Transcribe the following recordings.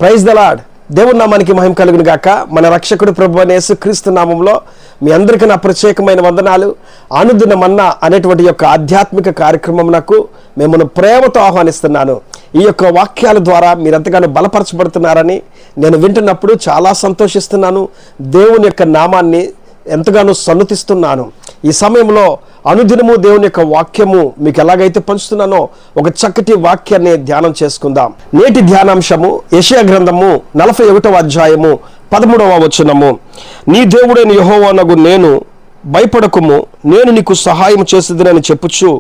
Praise the lord. దేవుని నామానికి మహిమ కలుగును గాక. మన రక్షకుడు ప్రభువైన యేసుక్రీస్తు నామములో మీ అందరికీ నా ప్రత్యేకమైన వందనాలు. అనుదిన మన్నా అనేటువంటి యొక్క ఆధ్యాత్మిక కార్యక్రమమునకు మిమ్మల్ని ప్రేమతో ఆహ్వానిస్తున్నాను. ఈ యొక్క వాక్యాల ద్వారా మీరెంతగానో బలపరచబడుతున్నారని నేను వింటున్నప్పుడు చాలా సంతోషిస్తున్నాను. దేవుని యొక్క నామాన్ని ఎంతగానో సన్నుతిస్తున్నాను. ఈ సమయంలో అనుదినము దేవుని యొక్క వాక్యము మీకు ఎలాగైతే పంచుతున్నానో ఒక చక్కటి వాక్యాన్ని ధ్యానం చేసుకుందాం. నేటి ధ్యానాంశము యెషయా గ్రంథము 41వ అధ్యాయము 13వ వచనము. నీ దేవుడైన యెహోవానగు నేను, భయపడకుము, నేను నీకు సహాయం చేసేదనని చెప్పుచు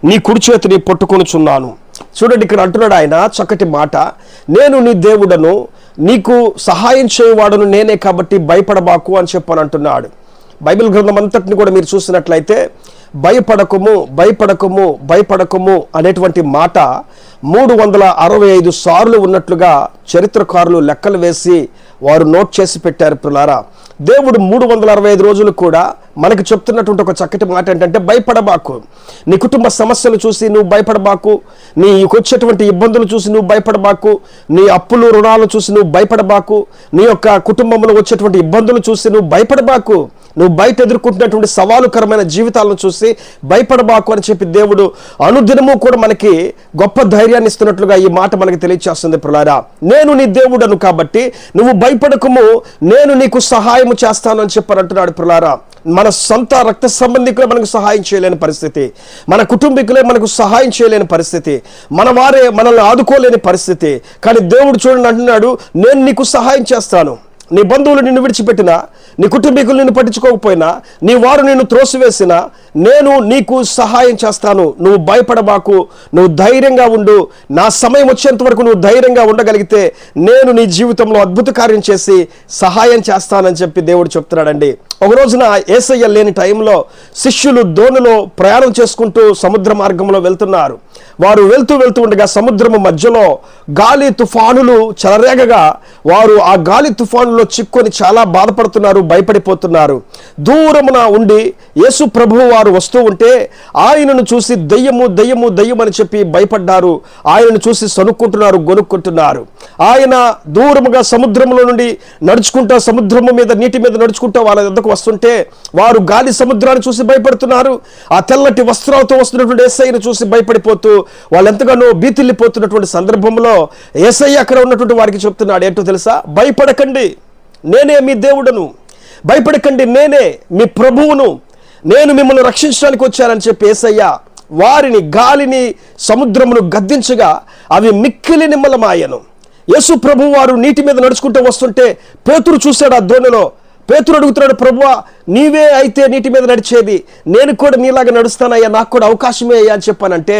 నీ కుడి చేతిని పట్టుకొనుచున్నాను. చూడండి, ఇక్కడ అంటున్నాడు ఆయన చక్కటి మాట. నేను నీ దేవుడను, నీకు సహాయం చేయవాడును నేనే, కాబట్టి భయపడబాకు అని చెప్పని అంటున్నాడు. బైబిల్ గ్రంథం అంతటిని కూడా మీరు చూసినట్లయితే భయపడకుము భయపడకుము భయపడకుము అనేటువంటి మాట 365 సార్లు ఉన్నట్లుగా చరిత్రకారులు లెక్కలు వేసి వారు నోట్ చేసి పెట్టారు. ప్రియులారా, దేవుడు 365 రోజులు కూడా మనకు చెప్తున్నటువంటి ఒక చక్కటి మాట ఏంటంటే భయపడబాకు. నీ కుటుంబ సమస్యలు చూసి నువ్వు భయపడబాకు, నీకు వచ్చేటువంటి ఇబ్బందులు చూసి నువ్వు భయపడబాకు, నీ అప్పులు రుణాలు చూసి నువ్వు భయపడబాకు, నీ యొక్క కుటుంబంలో వచ్చేటువంటి ఇబ్బందులు చూసి నువ్వు భయపడబాకు, నువ్వు బయట ఎదుర్కొంటున్నటువంటి సవాలుకరమైన జీవితాలను చూసి భయపడబాకు అని చెప్పి దేవుడు అనుదినము కూడా మనకి గొప్ప ధైర్యాన్ని ఇస్తున్నట్లుగా ఈ మాట మనకి తెలియచేస్తుంది. ప్రియులారా, నేను నీ దేవుడను కాబట్టి నువ్వు భయపడకుము, నేను నీకు సహాయం చేస్తాను అని చెప్పని అంటున్నాడు. ప్రియులారా, మన సొంత రక్త సంబంధికులే మనకు సహాయం చేయలేని పరిస్థితి, మన కుటుంబీకులే మనకు సహాయం చేయలేని పరిస్థితి, మన వారే మనల్ని ఆదుకోలేని పరిస్థితి. కానీ దేవుడు చూడండి అంటున్నాడు, నేను నీకు సహాయం చేస్తాను. నీ బంధువులు నిన్ను విడిచిపెట్టినా, నీ కుటుంబీకులు నిన్ను పట్టించుకోకపోయినా, నీ వారు నిన్ను త్రోసివేసినా, నేను నీకు సహాయం చేస్తాను. నువ్వు భయపడబాకు, నువ్వు ధైర్యంగా ఉండు. నా సమయం వచ్చేంత వరకు నువ్వు ధైర్యంగా ఉండగలిగితే నేను నీ జీవితంలో అద్భుత కార్యం చేసి సహాయం చేస్తానని చెప్పి దేవుడు చెప్తున్నాడండి. ఒక రోజున యేసయ్య లేని టైంలో శిష్యులు దోణిలో ప్రయాణం చేసుకుంటూ సముద్ర మార్గంలో వెళ్తున్నారు. వారు వెళ్తూ ఉండగా సముద్రము మధ్యలో గాలి తుఫానులు చెలరేగగా వారు ఆ గాలి తుఫానులో చిక్కుని చాలా బాధపడుతున్నారు, భయపడిపోతున్నారు. దూరమున ఉండి యేసు ప్రభువు వారు వస్తూ ఉంటే ఆయనను చూసి దెయ్యము దెయ్యము దెయ్యం అని చెప్పి భయపడ్డారు. ఆయనను చూసి సనుక్కుంటున్నారు, గొనుక్కుంటున్నారు. ఆయన దూరముగా సముద్రంలో నుండి నడుచుకుంటా, సముద్రము మీద నీటి మీద నడుచుకుంటా వాళ్ళ వద్దకు వస్తుంటే వారు గాలి సముద్రాన్ని చూసి భయపడుతున్నారు. ఆ తెల్లటి వస్త్రాలతో వస్తున్నటువంటి యేసయ్యను చూసి భయపడిపోతూ వాళ్ళు ఎంతగానో భీతిల్లిపోతున్నటువంటి సందర్భంలో యేసయ్య అక్కడ ఉన్నటువంటి వారికి చెప్తున్నాడు, ఏంటో తెలుసా? భయపడకండి, నేనే మీ దేవుడను. భయపడకండి, నేనే మీ ప్రభువును. నేను మిమ్మల్ని రక్షించడానికి వచ్చానని చెప్పి యేసయ్య వారిని, గాలిని, సముద్రమును గద్దించగా అవి మిక్కిలి నిమ్మలమాయను. యేసు ప్రభు వారు నీటి మీద నడుచుకుంటూ వస్తుంటే పేతురు చూశాడు ఆ దోణిలో. పేతురు అడుగుతున్నాడు, ప్రభువా, నీవే అయితే నీటి మీద నడిచేది, నేను కూడా నీలాగా నడుస్తానయ్యా, నాకు కూడా అవకాశమే అయ్యా అని చెప్పానంటే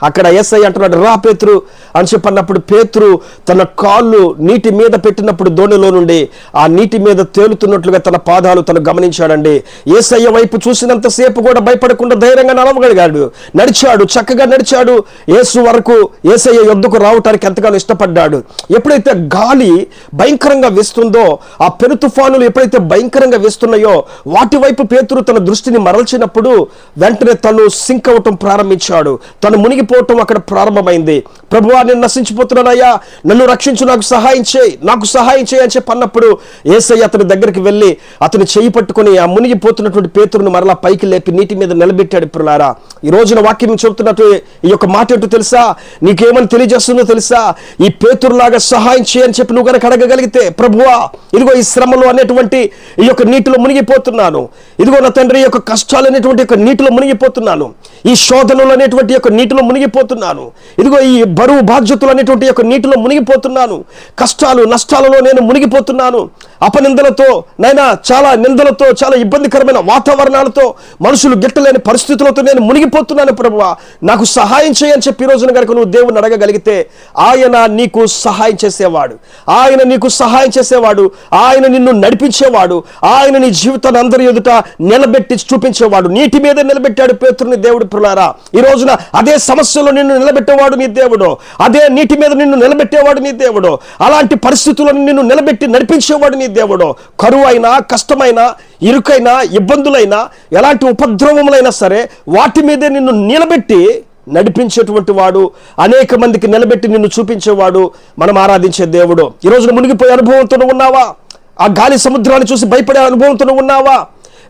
అక్కడ యేసయ్య అంటున్నాడు, రా పేతురు అని చెప్పన్నప్పుడు పేతురు తన కాళ్ళు నీటి మీద పెట్టినప్పుడు దోణిలో నుండి ఆ నీటి మీద తేలుతున్నట్లుగా తన పాదాలు తను గమనించాడండి. యేసయ్య వైపు చూసినంతసేపు కూడా భయపడకుండా ధైర్యంగా నడవగలిగాడు, నడిచాడు, చక్కగా నడిచాడు. యేసు వరకు యేసయ్య యొద్దకు రావటానికి ఎంతగానో ఇష్టపడ్డాడు. ఎప్పుడైతే గాలి భయంకరంగా వేస్తుందో, ఆ పెను తుఫానులు ఎప్పుడైతే భయంకరంగా వేస్తున్నాయో వాటి వైపు పేతురు తన దృష్టిని మరల్చినప్పుడు వెంటనే తను సింక్ అవటం ప్రారంభించాడు, తను మునిగిపోవటం అక్కడ ప్రారంభమైంది. ప్రభువా, నేను నశించిపోతున్నానయ్యా, నన్ను రక్షించు, నాకు సహాయం చేయి, నాకు సహాయం చేయి అని చెప్పి అన్నప్పుడు యేసయ్య అతని దగ్గరికి వెళ్ళి అతని చేయి పట్టుకొని ఆ మునిగిపోతున్నటువంటి పేతురును మరలా పైకి లేపి నీటి మీద నిలబెట్టాడు. ప్రియులారా, ఈ రోజున వాక్యం చెబుతున్నట్టు ఈ యొక్క మాట ఏంటో తెలుసా? నీకేమని తెలియజేస్తుందో తెలుసా? ఈ పేతురులాగా సహాయం చేయని చెప్పి నువ్వు కనుక అడగగలిగితే, ప్రభువా, ఇదిగో ఈ శ్రమలు అనేటువంటి ఈ యొక్క నీటిలో మునిగిపోతున్నాను, ఇదిగో నా తండ్రి యొక్క కష్టాలు అనేటువంటి యొక్క నీటిలో మునిగిపోతున్నాను, ఈ శోధనలు అనేటువంటి యొక్క నీటిలో మునిగిపోతున్నాను, ఇదిగో ఈ బరువు బాధ్యతలు అనేటువంటి యొక్క నీటిలో మునిగిపోతున్నాను, కష్టాలు నష్టాలలో నేను మునిగిపోతున్నాను, అపనిందలతో నైనా చాలా నిందలతో, చాలా ఇబ్బందికరమైన వాతావరణాలతో, మనుషులు గిట్టలేని పరిస్థితులతో నేను మునిగిపోతున్నాను. ప్రభువా, నాకు సహాయం చేయని చెప్పి ఈ రోజున కనుక నువ్వు దేవుని అడగగలిగితే ఆయన నీకు సహాయం చేసేవాడు, ఆయన నీకు సహాయం చేసేవాడు, ఆయన నిన్ను నడిపించేవాడు, ఆయన నీ జీవితాన్ని అందరి ఎదుట నిలబెట్టి చూపించేవాడు. నీటి మీద నిలబెట్టాడు పేతురుని దేవుడు. ప్రియులారా, ఈ రోజున అదే సమస్యలో నిన్ను నిలబెట్టేవాడు నీ దేవుడు, అదే నీటి మీద నిన్ను నిలబెట్టేవాడు నీ దేవుడు, అలాంటి పరిస్థితులను నిన్ను నిలబెట్టి నడిపించేవాడు నీ దేవుడు. కరువైనా, కష్టమైనా, ఇరుకైనా, ఇబ్బందులైనా, ఎలాంటి ఉపద్రవములైనా సరే వాటి మీదే నిన్ను నిలబెట్టి నడిపించేటువంటి వాడు, అనేక మందికి నిలబెట్టి నిన్ను చూపించేవాడు మనం ఆరాధించే దేవుడు. ఈ రోజున మునిగిపోయే అనుభవంతో ఉన్నావా? ఆ గాలి సముద్రాన్ని చూసి భయపడే అనుభవంతో ఉన్నావా?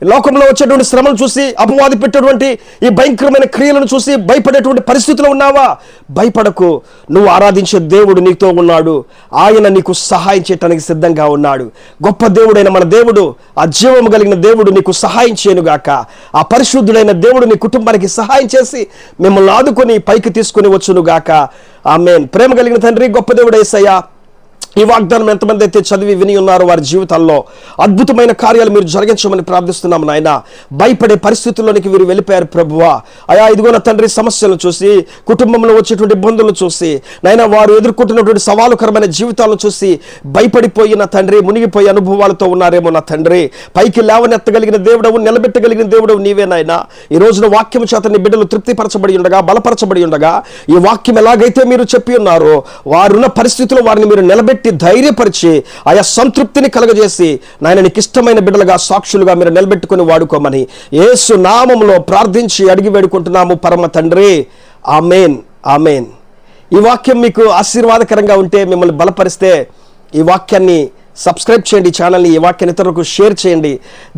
లోకంలో వచ్చేటువంటి శ్రమలు చూసి, అపవాది పెట్టేటువంటి ఈ భయంకరమైన క్రియలను చూసి భయపడేటువంటి పరిస్థితిలో ఉన్నావా? భయపడకు. నువ్వు ఆరాధించే దేవుడు నీతో ఉన్నాడు. ఆయన నీకు సహాయం చేయడానికి సిద్ధంగా ఉన్నాడు. గొప్ప దేవుడైన మన దేవుడు, ఆ జీవము కలిగిన దేవుడు నీకు సహాయం చేయనుగాక. ఆ పరిశుద్ధుడైన దేవుడు నీ కుటుంబానికి సహాయం చేసి మిమ్మల్ని ఆదుకొని పైకి తీసుకుని వచ్చునుగాక. ఆమేన్. ప్రేమ కలిగిన తండ్రి, గొప్ప దేవుడు యేసయ్యా, ఈ వాగ్దానం ఎంతమంది అయితే చదివి విని ఉన్నారో వారి జీవితాల్లో అద్భుతమైన కార్యాలు మీరు జరిగించమని ప్రార్థిస్తున్నాము నాయన. భయపడే పరిస్థితుల్లోనికి వీరు వెళ్ళిపోయారు ప్రభువా. అయా ఇదిగో నా తండ్రి, సమస్యలను చూసి, కుటుంబంలో వచ్చేటువంటి ఇబ్బందులను చూసి నాయన, వారు ఎదుర్కొంటున్నటువంటి సవాలుకరమైన జీవితాలను చూసి భయపడిపోయిన తండ్రి, మునిగిపోయే అనుభవాలతో ఉన్నారేమో నా తండ్రి. పైకి లేవనెత్తగలిగిన దేవుడవు, నిలబెట్టగలిగిన దేవుడవు నీవే నాయన. ఈ రోజున వాక్యం చేత నీ బిడ్డలు తృప్తిపరచబడి ఉండగా, బలపరచబడి ఉండగా, ఈ వాక్యం ఎలాగైతే మీరు చెప్పి ఉన్నారో వారున్న పరిస్థితుల్లో వారిని మీరు నిలబెట్టి ధైర్యపరిచి ఆయా సంతృప్తిని కలగజేసి నాయన నీకు ఇష్టమైన బిడ్డలుగా, సాక్షులుగా మీరు నిలబెట్టుకుని వాడుకోమని యేసు నామములో ప్రార్థించి అడిగి వేడుకుంటున్నాము పరమ తండ్రి. ఆమేన్, ఆమేన్. ఈ వాక్యం మీకు ఆశీర్వాదకరంగా ఉంటే, మిమ్మల్ని బలపరిస్తే ఈ వాక్యాన్ని సబ్స్క్రైబ్ చేయండి, ఛానల్ని. ఈ వాక్యాన్ని ఇతరులకు షేర్ చేయండి.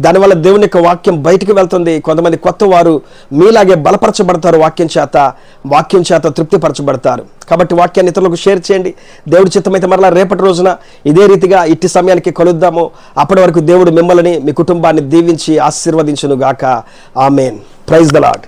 దానివల్ల దేవుని యొక్క వాక్యం బయటికి వెళ్తుంది. కొంతమంది కొత్త వారు మీలాగే బలపరచబడతారు, వాక్యం చేత తృప్తిపరచబడతారు. కాబట్టి వాక్యాన్ని ఇతరులకు షేర్ చేయండి. దేవుడి చిత్తమైతే మరలా రేపటి రోజున ఇదే రీతిగా ఇట్టి సమయానికి కలుద్దాము. అప్పటి వరకు దేవుడు మిమ్మల్ని, మీ కుటుంబాన్ని దీవించి ఆశీర్వదించును గాక. ఆమేన్. Praise the lord.